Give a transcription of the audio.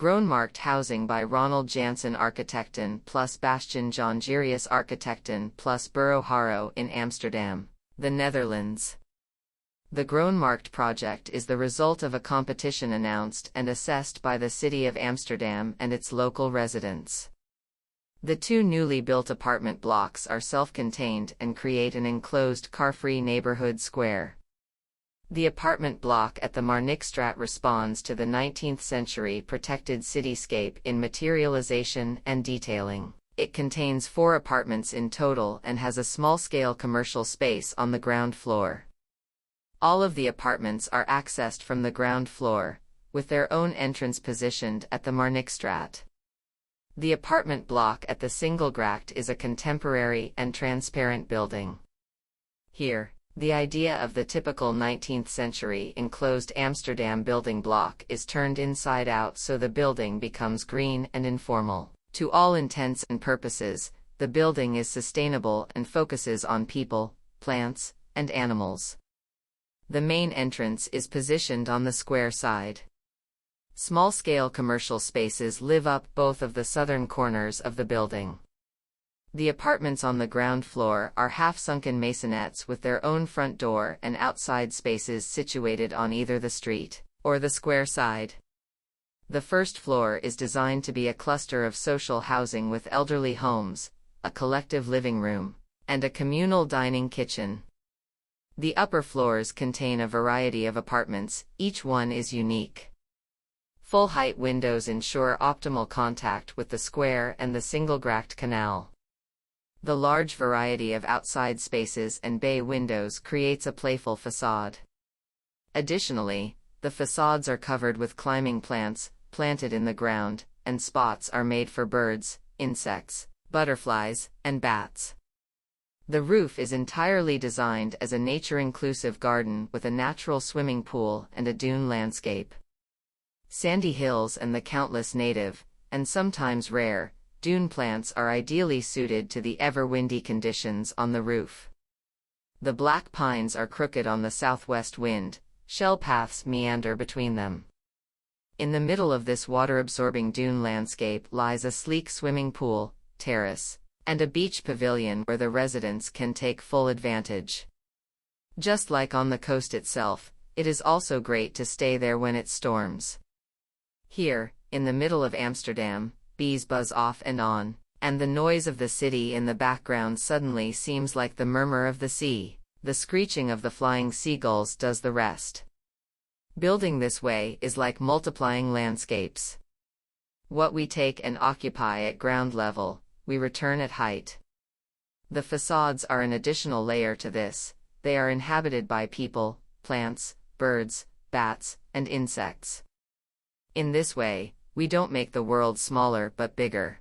Groenmarkt housing by Ronald Janssen Architecten plus Bastiaan Jongerius Architecten plus Buro Harro in Amsterdam, the Netherlands. The Groenmarkt project is the result of a competition announced and assessed by the City of Amsterdam and its local residents. The two newly built apartment blocks are self-contained and create an enclosed car-free neighborhood square. The apartment block at the Marnixstraat responds to the 19th-century protected cityscape in materialization and detailing. It contains 4 apartments in total and has a small-scale commercial space on the ground floor. All of the apartments are accessed from the ground floor, with their own entrance positioned at the Marnixstraat. The apartment block at the Singelgracht is a contemporary and transparent building. Here, the idea of the typical 19th-century enclosed Amsterdam building block is turned inside out so the building becomes green and informal. To all intents and purposes, the building is sustainable and focuses on people, plants, and animals. The main entrance is positioned on the square side. Small-scale commercial spaces live up both of the southern corners of the building. The apartments on the ground floor are half-sunken maisonettes with their own front door and outside spaces situated on either the street or the square side. The first floor is designed to be a cluster of social housing with elderly homes, a collective living room, and a communal dining kitchen. The upper floors contain a variety of apartments, each one is unique. Full-height windows ensure optimal contact with the square and the Singelgracht Canal. The large variety of outside spaces and bay windows creates a playful facade. Additionally, the facades are covered with climbing plants, planted in the ground, and spots are made for birds, insects, butterflies, and bats. The roof is entirely designed as a nature-inclusive garden with a natural swimming pool and a dune landscape. Sandy hills and the countless native, and sometimes rare, dune plants are ideally suited to the ever-windy conditions on the roof. The black pines are crooked on the southwest wind, shell paths meander between them. In the middle of this water-absorbing dune landscape lies a sleek swimming pool, terrace, and a beach pavilion where the residents can take full advantage. Just like on the coast itself, it is also great to stay there when it storms. Here, in the middle of Amsterdam, bees buzz off and on, and the noise of the city in the background suddenly seems like the murmur of the sea. The screeching of the flying seagulls does the rest. Building this way is like multiplying landscapes. What we take and occupy at ground level, we return at height. The facades are an additional layer to this. They are inhabited by people, plants, birds, bats, and insects. In this way, we don't make the world smaller but bigger.